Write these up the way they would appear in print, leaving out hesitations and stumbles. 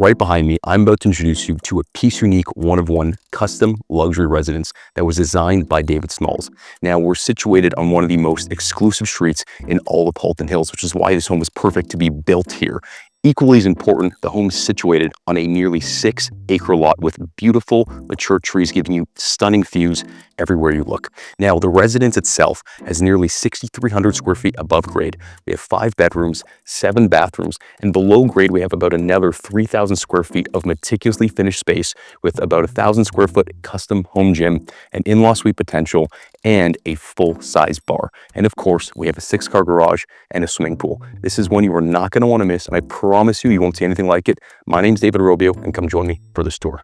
Right behind me, I'm about to introduce you to a piece unique, one-of-one custom luxury residence that was designed by David Smalls. Now, we're situated on one of the most exclusive streets in all of Halton Hills, which is why this home is perfect to be built here. Equally as important, the home is situated on a nearly 6-acre lot with beautiful, mature trees giving you stunning views everywhere you look. Now, the residence itself has nearly 6,300 square feet above grade. We have 5 bedrooms, 7 bathrooms, and below grade, we have about another 3,000 square feet of meticulously finished space with about 1,000 square foot custom home gym, an in-law suite potential, and a full-size bar. And of course, we have a 6-car garage and a swimming pool. This is one you are not going to want to miss, and I promise you won't see anything like it. My name's David Robio, and come join me for this tour.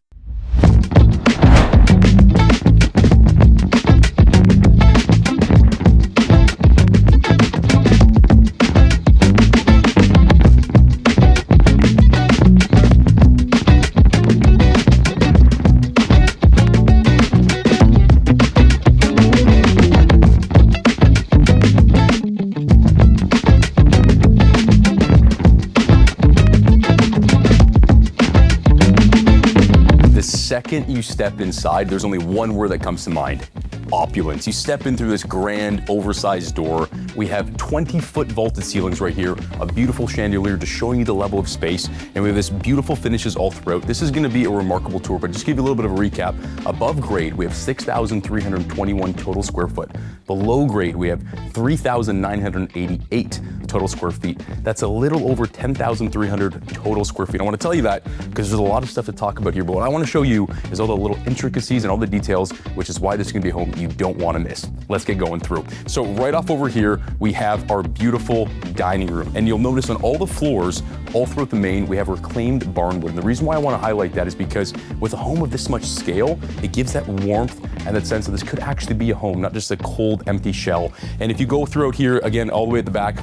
Second you step inside, there's only one word that comes to mind: opulence. You step in through this grand, oversized door. We have 20-foot vaulted ceilings right here, a beautiful chandelier just showing you the level of space, and we have this beautiful finishes all throughout. This is going to be a remarkable tour, but just to give you a little bit of a recap. Above grade, we have 6,321 total square foot. Below grade, we have 3,988 total square feet. That's a little over 10,300 total square feet. I want to tell you that because there's a lot of stuff to talk about here, but what I want to show you is all the little intricacies and all the details, which is why this is going to be a home you don't want to miss. Let's get going through. So right off over here, we have our beautiful dining room, and you'll notice on all the floors, all throughout the main, we have reclaimed barnwood. And the reason why I want to highlight that is because with a home of this much scale, it gives that warmth and that sense that this could actually be a home, not just a cold, empty shell. And if you go throughout here, again, all the way at the back,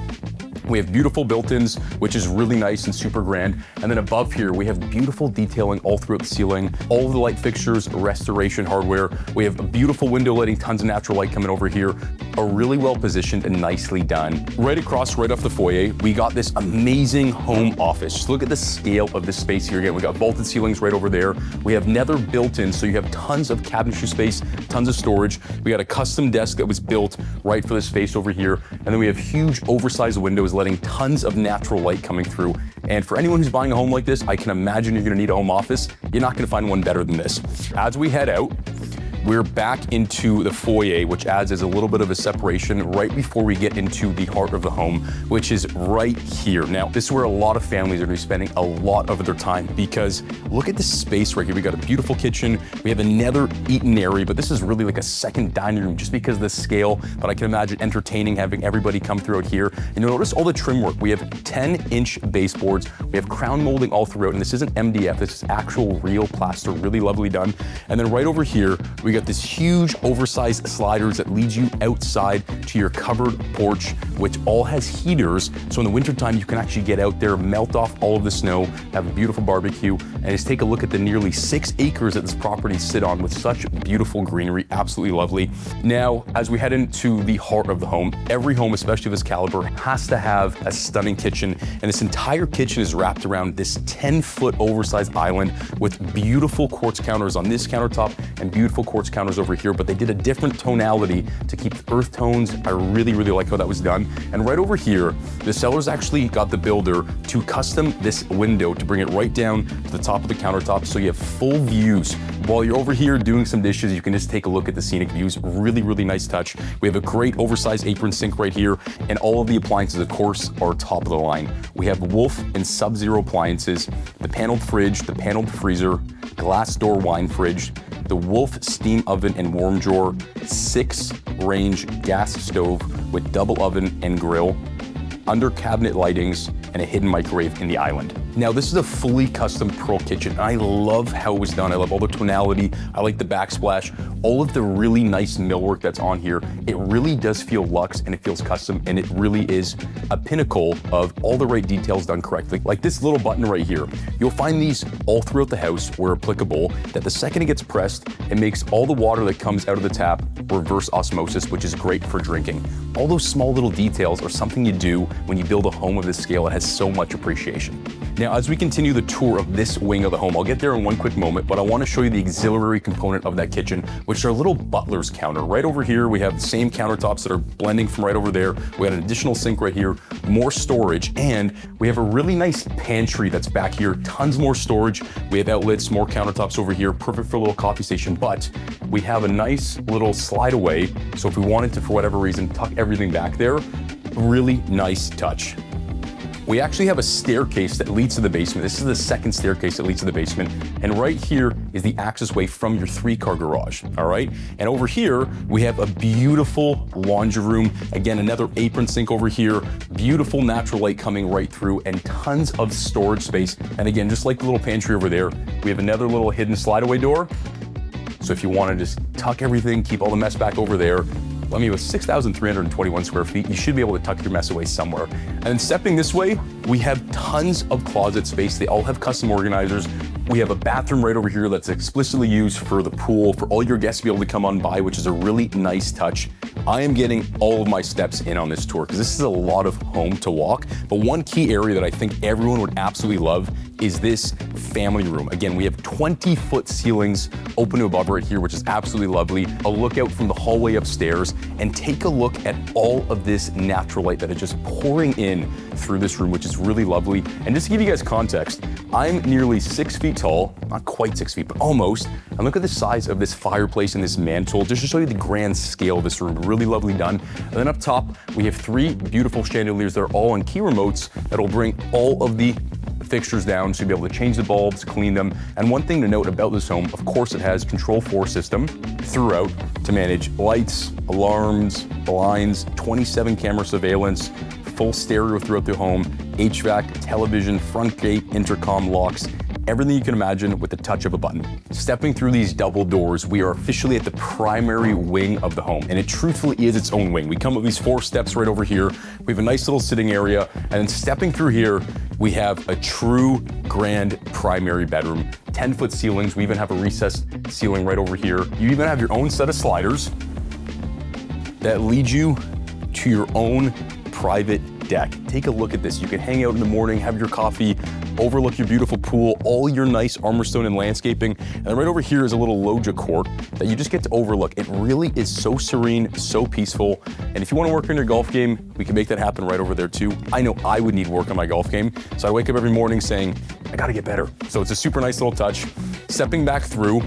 we have beautiful built-ins, which is really nice and super grand. And then above here, we have beautiful detailing all throughout the ceiling, all of the light fixtures, restoration hardware. We have a beautiful window lighting, tons of natural light coming over here, are really well positioned and nicely done. Right across, right off the foyer, we got this amazing home office. Just look at the scale of this space here. Again, we got vaulted ceilings right over there. We have nether built-in, so you have tons of cabinetry space, tons of storage. We got a custom desk that was built right for this space over here. And then we have huge oversized windows letting tons of natural light coming through. And for anyone who's buying a home like this, I can imagine you're gonna need a home office. You're not gonna find one better than this. As we head out, we're back into the foyer, which adds as a little bit of a separation right before we get into the heart of the home, which is right here. Now, this is where a lot of families are gonna be spending a lot of their time, because look at this space right here. We got a beautiful kitchen. We have another eating area, but this is really like a second dining room just because of the scale. But I can imagine entertaining, having everybody come throughout here. And you'll notice all the trim work. We have 10-inch baseboards. We have crown molding all throughout, and this isn't MDF. This is actual real plaster, really lovely done. And then right over here, we got this huge oversized sliders that leads you outside to your covered porch, which all has heaters. So in the wintertime, you can actually get out there, melt off all of the snow, have a beautiful barbecue, and just take a look at the nearly 6 acres that this property sit on with such beautiful greenery, absolutely lovely. Now, as we head into the heart of the home, every home, especially of this caliber, has to have a stunning kitchen. And this entire kitchen is wrapped around this 10-foot oversized island with beautiful quartz counters on this countertop and beautiful quartz counters over here, but they did a different tonality to keep the earth tones. I really like how that was done. And right over here, the sellers actually got the builder to custom this window to bring it right down to the top of the countertop, so you have full views. While you're over here doing some dishes, you can just take a look at the scenic views. Really nice touch. We have a great oversized apron sink right here, and all of the appliances, of course, are top of the line. We have Wolf and Sub-Zero appliances, the paneled fridge, the paneled freezer, glass door wine fridge, the Wolf steam oven and warm drawer, 6-range gas stove with double oven and grill, under cabinet lightings, and a hidden microwave in the island. Now, this is a fully custom pearl kitchen. I love how it was done. I love all the tonality. I like the backsplash. All of the really nice millwork that's on here. It really does feel luxe and it feels custom, and it really is a pinnacle of all the right details done correctly. Like this little button right here. You'll find these all throughout the house where applicable, that the second it gets pressed, it makes all the water that comes out of the tap reverse osmosis, which is great for drinking. All those small little details are something you do when you build a home of this scale. It has has so much appreciation. Now, as we continue the tour of this wing of the home, I'll get there in one quick moment, but I want to show you the auxiliary component of that kitchen, which is our little butler's counter. Right over here, we have the same countertops that are blending from right over there. We got an additional sink right here, more storage, and we have a really nice pantry that's back here, tons more storage. We have outlets, more countertops over here, perfect for a little coffee station, but we have a nice little slide away. So if we wanted to, for whatever reason, tuck everything back there, really nice touch. We actually have a staircase that leads to the basement. This is the second staircase that leads to the basement. And right here is the access way from your 3-car garage, all right? And over here, we have a beautiful laundry room. Again, another apron sink over here, beautiful natural light coming right through, and tons of storage space. And again, just like the little pantry over there, we have another little hidden slide away door. So if you wanna just tuck everything, keep all the mess back over there, I mean, with 6,321 square feet, you should be able to tuck your mess away somewhere. And then stepping this way, we have tons of closet space. They all have custom organizers. We have a bathroom right over here that's explicitly used for the pool, for all your guests to be able to come on by, which is a really nice touch. I am getting all of my steps in on this tour because this is a lot of home to walk. But one key area that I think everyone would absolutely love is this family room. Again, we have 20-foot ceilings open to above right here, which is absolutely lovely. A look out from the hallway upstairs, and take a look at all of this natural light that is just pouring in through this room, which is really lovely. And just to give you guys context, I'm nearly 6 feet tall, not quite 6 feet, but almost. And look at the size of this fireplace and this mantle, just to show you the grand scale of this room. Really lovely done. And then up top, we have 3 beautiful chandeliers that are all on key remotes that will bring all of the fixtures down, so you'll be able to change the bulbs, clean them. And one thing to note about this home, of course, it has Control 4 system throughout to manage lights, alarms, blinds, 27 camera surveillance, full stereo throughout the home, HVAC, television, front gate, intercom, locks, everything you can imagine with the touch of a button. Stepping through these double doors, we are officially at the primary wing of the home, and it truthfully is its own wing. We come up these 4 steps right over here. We have a nice little sitting area, and then stepping through here, we have a true grand primary bedroom. 10-foot ceilings. We even have a recessed ceiling right over here. You even have your own set of sliders that lead you to your own private deck. Take a look at this. You can hang out in the morning, have your coffee, overlook your beautiful pool, all your nice armor stone and landscaping. And then right over here is a little loggia court that you just get to overlook. It really is so serene, so peaceful. And if you want to work on your golf game, we can make that happen right over there too. I know I would need work on my golf game, so I wake up every morning saying, I gotta get better. So it's a super nice little touch. Stepping back through,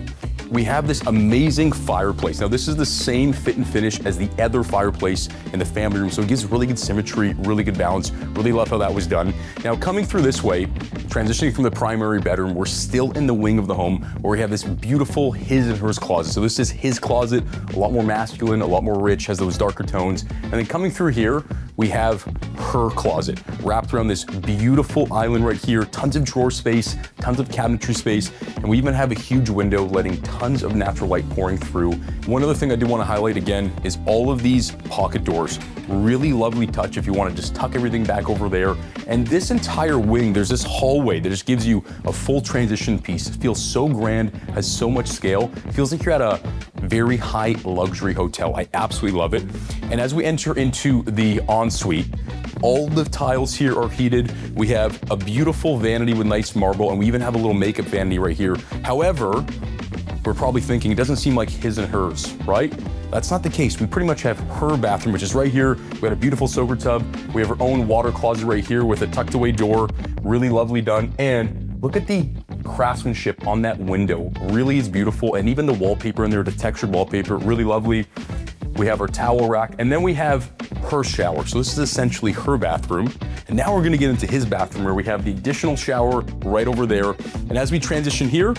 we have this amazing fireplace. Now this is the same fit and finish as the other fireplace in the family room, so it gives really good symmetry, really good balance. Really love how that was done. Now coming through this way, transitioning from the primary bedroom, we're still in the wing of the home where we have this beautiful his and hers closet. So this is his closet, a lot more masculine, a lot more rich, has those darker tones. And then coming through here, we have her closet wrapped around this beautiful island right here, tons of drawer space, tons of cabinetry space, and we even have a huge window letting tons of natural light pouring through. One other thing I do want to highlight again is all of these pocket doors. Really lovely touch if you want to just tuck everything back over there. And this entire wing, there's this hallway that just gives you a full transition piece. It feels so grand, has so much scale. It feels like you're at a very high luxury hotel. I absolutely love it. And as we enter into the ensuite, all the tiles here are heated. We have a beautiful vanity with nice marble, and we even have a little makeup vanity right here. However, we're probably thinking it doesn't seem like his and hers, right? That's not the case. We pretty much have her bathroom, which is right here. We got a beautiful soaker tub. We have our own water closet right here with a tucked away door. Really lovely done. And look at the craftsmanship on that window. Really is beautiful. And even the wallpaper in there, the textured wallpaper, really lovely. We have our towel rack, and then we have her shower. So this is essentially her bathroom. And now we're gonna get into his bathroom where we have the additional shower right over there. And as we transition here,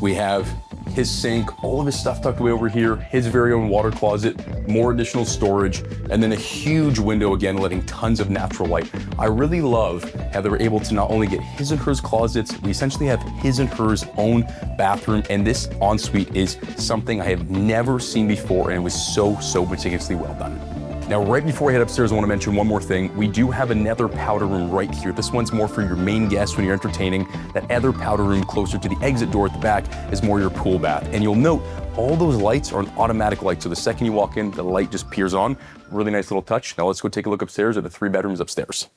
we have his sink, all of his stuff tucked away over here, his very own water closet, more additional storage, and then a huge window again, letting tons of natural light. I really love how they were able to not only get his and hers closets, we essentially have his and hers own bathroom, and this ensuite is something I have never seen before, and it was so meticulously well done. Now, right before I head upstairs, I want to mention one more thing. We do have another powder room right here. This one's more for your main guests when you're entertaining. That other powder room closer to the exit door at the back is more your pool bath. And you'll note all those lights are an automatic light. So the second you walk in, the light just peers on. Really nice little touch. Now let's go take a look upstairs at the 3 bedrooms upstairs.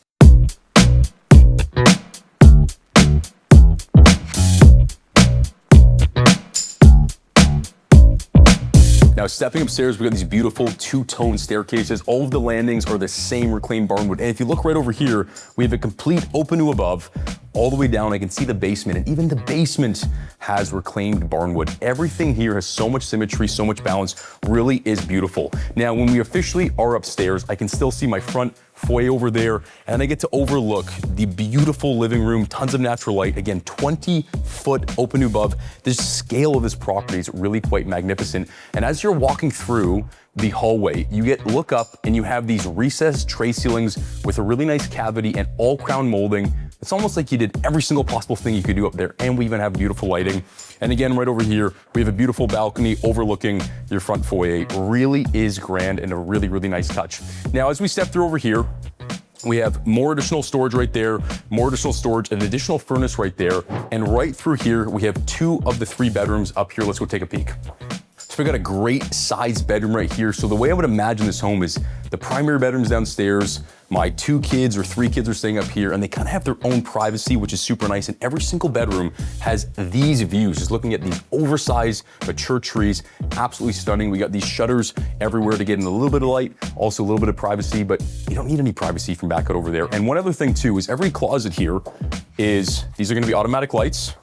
Now, stepping upstairs, we got these beautiful two-tone staircases. All of the landings are the same reclaimed barnwood. And if you look right over here, we have a complete open to above. All the way down, I can see the basement, and even the basement has reclaimed barnwood. Everything here has so much symmetry, so much balance, really is beautiful. Now, when we officially are upstairs, I can still see my front foyer over there, and I get to overlook the beautiful living room, tons of natural light. Again, 20-foot open to above. The scale of this property is really quite magnificent. And as you're walking through the hallway, you look up and you have these recessed tray ceilings with a really nice cavity and all crown molding. It's almost like you did every single possible thing you could do up there, and we even have beautiful lighting. And again, right over here, we have a beautiful balcony overlooking your front foyer. Really is grand and a really, really nice touch. Now, as we step through over here, we have more additional storage right there, more additional storage, an additional furnace right there. And right through here, we have 2 of the 3 bedrooms up here. Let's go take a peek. So we got a great sized bedroom right here. So the way I would imagine this home is the primary bedroom's downstairs, my 2 kids or 3 kids are staying up here, and they kind of have their own privacy, which is super nice. And every single bedroom has these views, just looking at these oversized mature trees, absolutely stunning. We got these shutters everywhere to get in a little bit of light, also a little bit of privacy, but you don't need any privacy from back out over there. And one other thing too is every closet here these are gonna be automatic lights.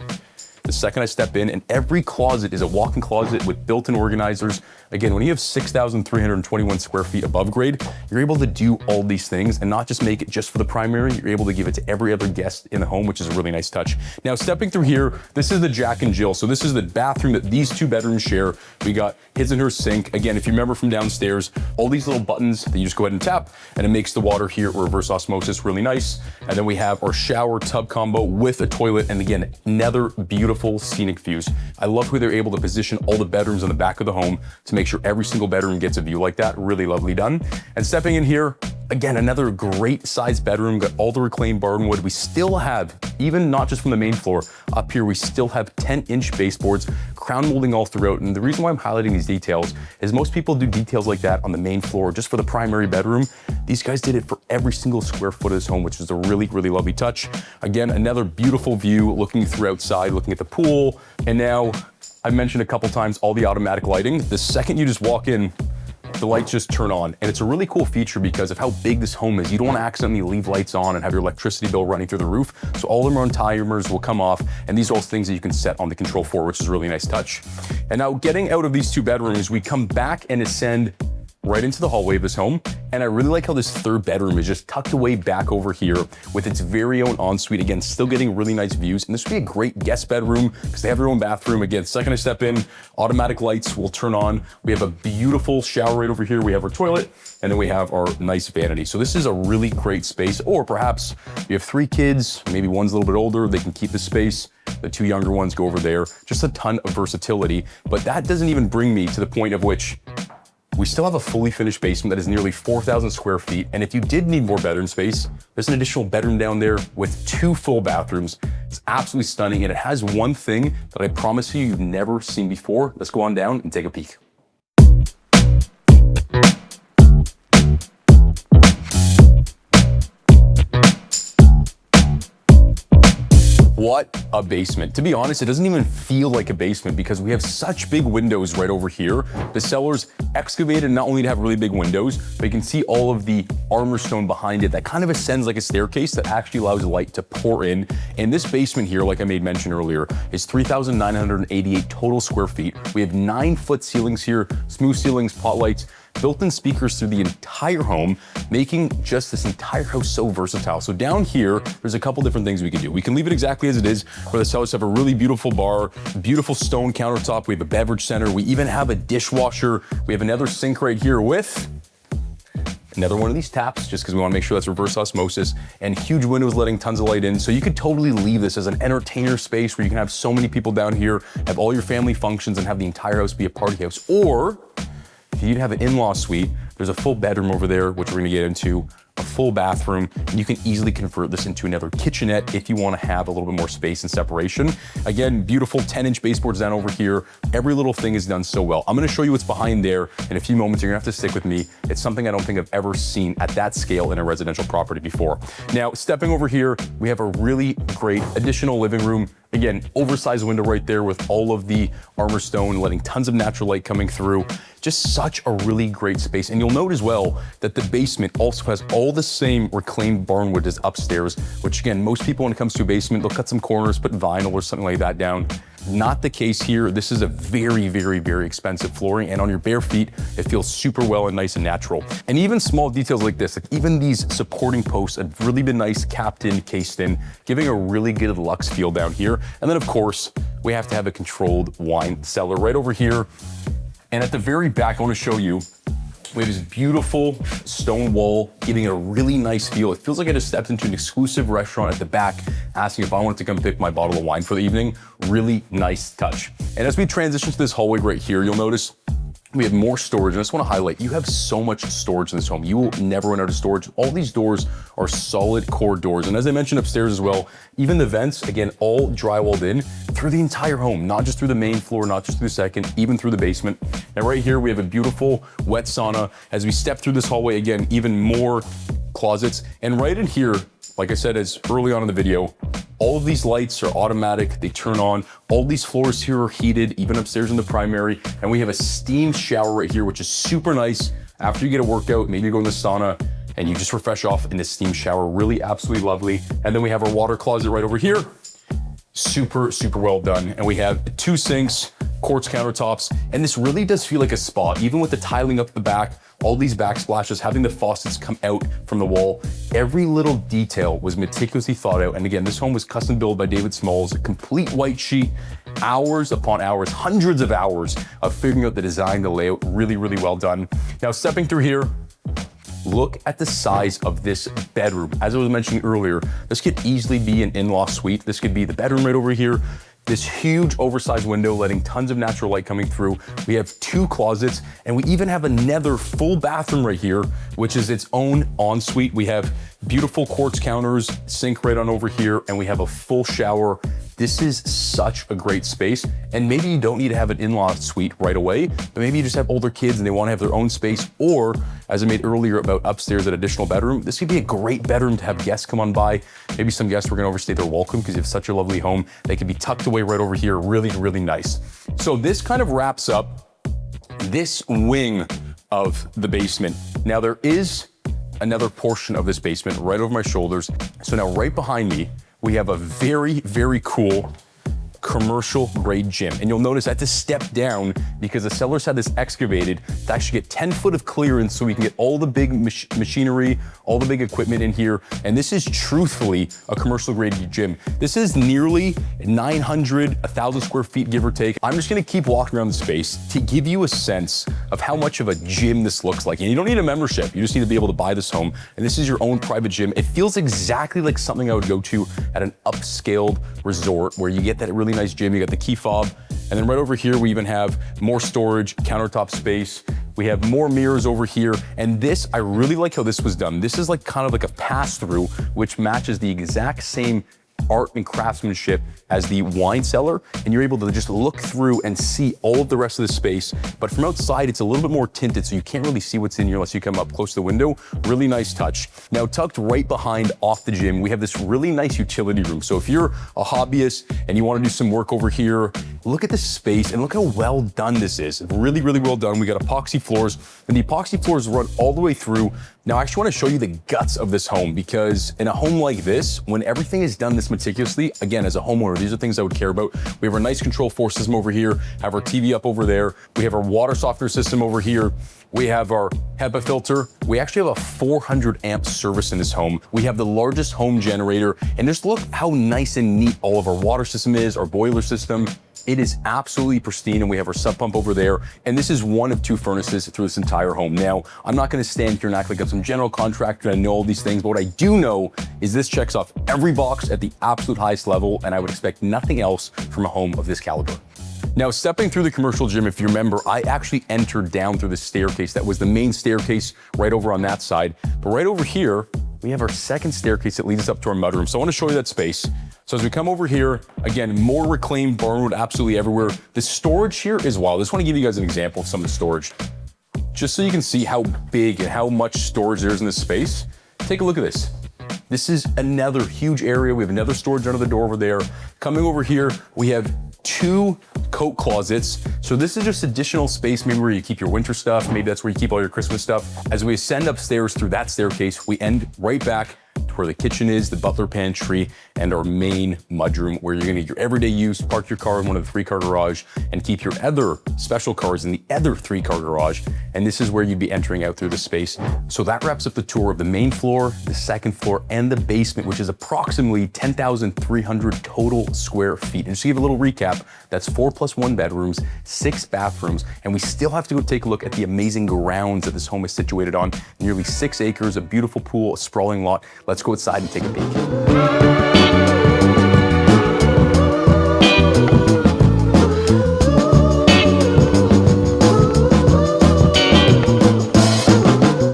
The second I step in, and every closet is a walk-in closet with built-in organizers. Again, when you have 6,321 square feet above grade, you're able to do all these things and not just make it just for the primary, you're able to give it to every other guest in the home, which is a really nice touch. Now, stepping through here, this is the Jack and Jill. So this is the bathroom that these 2 bedrooms share. We got his and her sink. Again, if you remember from downstairs, all these little buttons that you just go ahead and tap, and it makes the water here reverse osmosis really nice. And then we have our shower tub combo with a toilet, and again, another beautiful scenic views. I love how they're able to position all the bedrooms on the back of the home to make sure every single bedroom gets a view like that. Really lovely done. And stepping in here, again, another great sized bedroom, got all the reclaimed barnwood. We still have, even not just from the main floor, up here we still have 10-inch baseboards, crown molding all throughout. And the reason why I'm highlighting these details is most people do details like that on the main floor just for the primary bedroom. These guys did it for every single square foot of this home, which is a really, really lovely touch. Again, another beautiful view looking through outside, looking at the pool. And now, I mentioned a couple times all the automatic lighting. The second you just walk in, the lights just turn on. And it's a really cool feature because of how big this home is. You don't want to accidentally leave lights on and have your electricity bill running through the roof. So all the own timers will come off, and these are all things that you can set on the control for, which is a really nice touch. And now getting out of these 2 bedrooms, we come back and ascend right into the hallway of this home. And I really like how this 3rd bedroom is just tucked away back over here with its very own ensuite. Again, still getting really nice views. And this would be a great guest bedroom because they have their own bathroom. Again, second I step in, automatic lights will turn on. We have a beautiful shower right over here. We have our toilet, and then we have our nice vanity. So this is a really great space. Or perhaps you have 3 kids, maybe one's a little bit older, they can keep the space. The 2 younger ones go over there. Just a ton of versatility. But that doesn't even bring me to the point of which we still have a fully finished basement that is nearly 4,000 square feet. And if you did need more bedroom space, there's an additional bedroom down there with 2 full bathrooms. It's absolutely stunning. And it has one thing that I promise you've never seen before. Let's go on down and take a peek. What a basement. To be honest, it doesn't even feel like a basement because we have such big windows right over here. The cellar's excavated not only to have really big windows, but you can see all of the armour stone behind it that kind of ascends like a staircase that actually allows light to pour in. And this basement here, like I made mention earlier, is 3,988 total square feet. We have 9-foot ceilings here, smooth ceilings, pot lights, built-in speakers through the entire home, making just this entire house so versatile. So down here, there's a couple different things we can do. We can leave it exactly as it is, where the cellars have a really beautiful bar, beautiful stone countertop. We have a beverage center. We even have a dishwasher. We have another sink right here with another one of these taps, just because we want to make sure that's reverse osmosis, and huge windows letting tons of light in. So you could totally leave this as an entertainer space where you can have so many people down here, have all your family functions, and have the entire house be a party house. Or if you'd have an in-law suite, there's a full bedroom over there, which we're gonna get into a full bathroom, and you can easily convert this into another kitchenette if you want to have a little bit more space and separation. Again, beautiful 10-inch baseboards down over here. Every little thing is done so well. I'm going to show you what's behind there in a few moments. You're going to have to stick with me. It's something I don't think I've ever seen at that scale in a residential property before. Now, stepping over here, we have a really great additional living room. Again, oversized window right there with all of the armor stone, letting tons of natural light coming through. Just such a really great space. And you'll note as well that the basement also has all the same reclaimed barnwood as upstairs, which again, most people when it comes to a basement, they'll cut some corners, put vinyl or something like that down. Not the case here. This is a very, very, very expensive flooring, and on your bare feet, it feels super well and nice and natural. And even small details like this, like even these supporting posts have really been nice, capped in, cased in, giving a really good luxe feel down here. And then of course, we have to have a controlled wine cellar right over here. And at the very back, I want to show you, we have this beautiful stone wall, giving it a really nice feel. It feels like I just stepped into an exclusive restaurant at the back, asking if I wanted to come pick my bottle of wine for the evening. Really nice touch. And as we transition to this hallway right here, you'll notice we have more storage. And I just want to highlight, you have so much storage in this home. You will never run out of storage. All these doors are solid core doors. And as I mentioned upstairs as well, even the vents, again, all drywalled in through the entire home, not just through the main floor, not just through the second, even through the basement. And right here, we have a beautiful wet sauna. As we step through this hallway, again, even more closets. And right in here, like I said, as early on in the video, all of these lights are automatic, they turn on. All these floors here are heated, even upstairs in the primary. And we have a steam shower right here, which is super nice. After you get a workout, maybe you go in the sauna and you just refresh off in the steam shower. Really absolutely lovely. And then we have our water closet right over here. Super, super well done. And we have 2 sinks, quartz countertops, and this really does feel like a spa, even with the tiling up the back, all these backsplashes, having the faucets come out from the wall. Every little detail was meticulously thought out. And again, this home was custom built by David Smalls, a complete white sheet, hours upon hours, hundreds of hours of figuring out the design, the layout. Really, really well done. Now, stepping through here, look at the size of this bedroom. As I was mentioning earlier, this could easily be an in-law suite. This could be the bedroom right over here. This huge oversized window letting tons of natural light coming through. We have 2 closets, and we even have another full bathroom right here, which is its own ensuite. We have beautiful quartz counters, sink right on over here, and we have a full shower. This is such a great space. And maybe you don't need to have an in-law suite right away, but maybe you just have older kids and they want to have their own space. Or as I made earlier about upstairs, an additional bedroom, this could be a great bedroom to have guests come on by. Maybe some guests were going to overstay their welcome because you have such a lovely home. They could be tucked away right over here. Really, really nice. So this kind of wraps up this wing of the basement. Now there is another portion of this basement right over my shoulders. So now right behind me, we have a very, very cool commercial grade gym. And you'll notice I had to step down because the sellers had this excavated to actually get 10 foot of clearance so we can get all the big machinery, all the big equipment in here. And this is truthfully a commercial grade gym. This is nearly 900, 1,000 square feet, give or take. I'm just gonna keep walking around the space to give you a sense of how much of a gym this looks like. And you don't need a membership. You just need to be able to buy this home. And this is your own private gym. It feels exactly like something I would go to at an upscaled resort where you get that really nice gym, you got the key fob, and then right over here we even have more storage, countertop space. We have more mirrors over here, and this, I really like how this was done. This is like kind of like a pass-through, which matches the exact same art and craftsmanship as the wine cellar, and you're able to just look through and see all of the rest of the space. But from outside, it's a little bit more tinted, so you can't really see what's in here unless you come up close to the window. Really nice touch. Now, tucked right behind off the gym, we have this really nice utility room. So if you're a hobbyist and you want to do some work over here, look at the space and look how well done this is. Really, really well done. We got epoxy floors, and the epoxy floors run all the way through. Now, I actually want to show you the guts of this home, because in a home like this, when everything is done this meticulously, again, as a homeowner, these are things I would care about. We have our nice control 4 system over here, have our TV up over there. We have our water softener system over here. We have our HEPA filter. We actually have a 400 amp service in this home. We have the largest home generator, and just look how nice and neat all of our water system is, our boiler system. It is absolutely pristine, and we have our sub pump over there. And this is one of 2 furnaces through this entire home. Now, I'm not gonna stand here and act like I'm some general contractor and I know all these things, but what I do know is this checks off every box at the absolute highest level, and I would expect nothing else from a home of this caliber. Now, stepping through the commercial gym, if you remember, I actually entered down through the staircase. That was the main staircase right over on that side. But right over here, we have our second staircase that leads us up to our mudroom. So I want to show you that space. So as we come over here, again, more reclaimed barnwood absolutely everywhere. The storage here is wild. I just want to give you guys an example of some of the storage, just so you can see how big and how much storage there is in this space. Take a look at this. This is another huge area. We have another storage under the door over there. Coming over here, we have 2 coat closets. So this is just additional space, maybe where you keep your winter stuff. Maybe that's where you keep all your Christmas stuff. As we ascend upstairs through that staircase, we end right back to where the kitchen is, the butler pantry, and our main mudroom, where you're gonna get your everyday use, park your car in one of the 3-car garage, and keep your other special cars in the other 3-car garage. And this is where you'd be entering out through the space. So that wraps up the tour of the main floor, the second floor, and the basement, which is approximately 10,300 total square feet. And just to give a little recap, that's 4 + 1 bedrooms, 6 bathrooms, and we still have to go take a look at the amazing grounds that this home is situated on. Nearly 6 acres, a beautiful pool, a sprawling lot. Let's go outside and take a peek.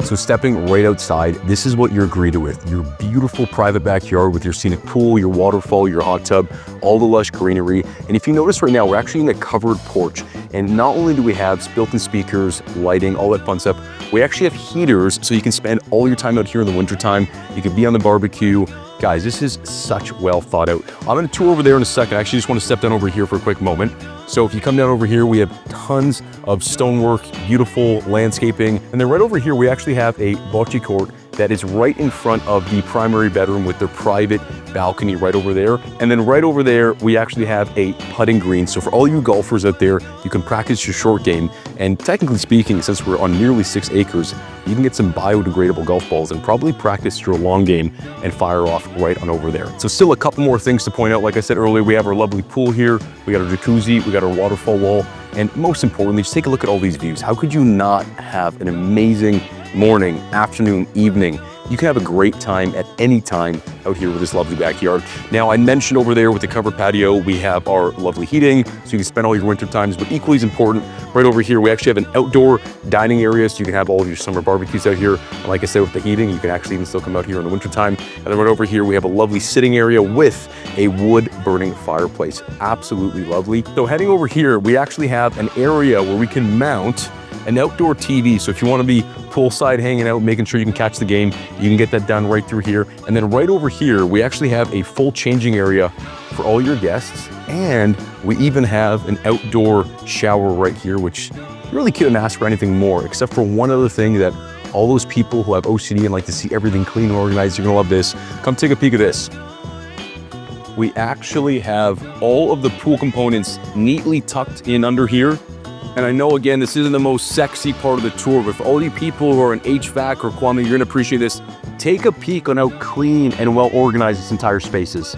So stepping right outside, this is what you're greeted with. Your beautiful private backyard with your scenic pool, your waterfall, your hot tub, all the lush greenery. And if you notice right now, we're actually in a covered porch. And not only do we have built-in speakers, lighting, all that fun stuff, we actually have heaters so you can spend all your time out here in the wintertime. You can be on the barbecue. Guys, this is such well thought out. I'm gonna tour over there in a second. I actually just wanna step down over here for a quick moment. So if you come down over here, we have tons of stonework, beautiful landscaping. And then right over here, we actually have a bocce court that is right in front of the primary bedroom with their private balcony right over there. And then right over there, we actually have a putting green. So for all you golfers out there, you can practice your short game. And technically speaking, since we're on nearly 6 acres, you can get some biodegradable golf balls and probably practice your long game and fire off right on over there. So still a couple more things to point out. Like I said earlier, we have our lovely pool here. We got our jacuzzi, we got our waterfall wall. And most importantly, just take a look at all these views. How could you not have an amazing morning, afternoon, evening? You can have a great time at any time out here with this lovely backyard. Now, I mentioned over there with the covered patio, we have our lovely heating, so you can spend all your winter times, but equally as important, right over here, we actually have an outdoor dining area, so you can have all of your summer barbecues out here. And like I said, with the heating, you can actually even still come out here in the winter time. And then right over here, we have a lovely sitting area with a wood burning fireplace. Absolutely lovely. So heading over here, we actually have an area where we can mount an outdoor TV. So if you want to be poolside hanging out, making sure you can catch the game, you can get that done right through here. And then right over here, we actually have a full changing area for all your guests. And we even have an outdoor shower right here, which you really couldn't ask for anything more, except for one other thing that all those people who have OCD and like to see everything clean and organized, you're gonna love this. Come take a peek at this. We actually have all of the pool components neatly tucked in under here. And I know, again, this isn't the most sexy part of the tour, but for all you people who are in HVAC or plumbing, you're gonna appreciate this. Take a peek on how clean and well organized this entire space is.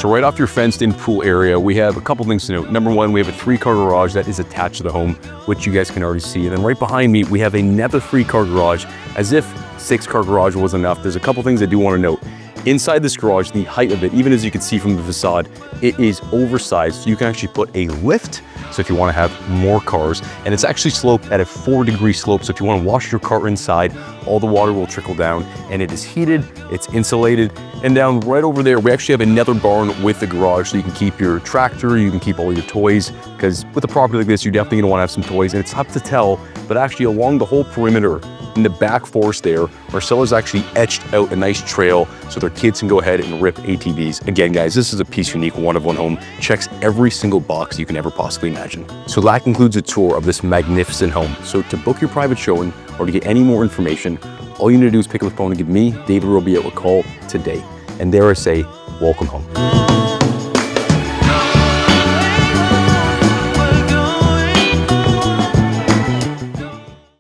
So right off your fenced-in pool area, we have a couple things to note. Number one, we have a 3-car garage that is attached to the home, which you guys can already see. And then right behind me, we have another 3-car garage, as if 6-car garage was enough. There's a couple things I do want to note. Inside this garage, the height of it, even as you can see from the facade, it is oversized. So you can actually put a lift, so if you want to have more cars, and it's actually sloped at a 4-degree slope. So if you want to wash your car inside, all the water will trickle down, and it is heated, it's insulated. And down right over there, we actually have another barn with the garage, so you can keep your tractor, you can keep all your toys, because with a property like this, you're definitely gonna want to have some toys. And it's tough to tell, but actually along the whole perimeter, in the back forest there, our sellers actually etched out a nice trail so their kids can go ahead and rip ATVs. Again, guys, this is a piece unique, one-of-one home. Checks every single box you can ever possibly imagine. So that concludes a tour of this magnificent home. So to book your private showing or to get any more information, all you need to do is pick up the phone and give me, David Robio, a call today. And there I say, welcome home.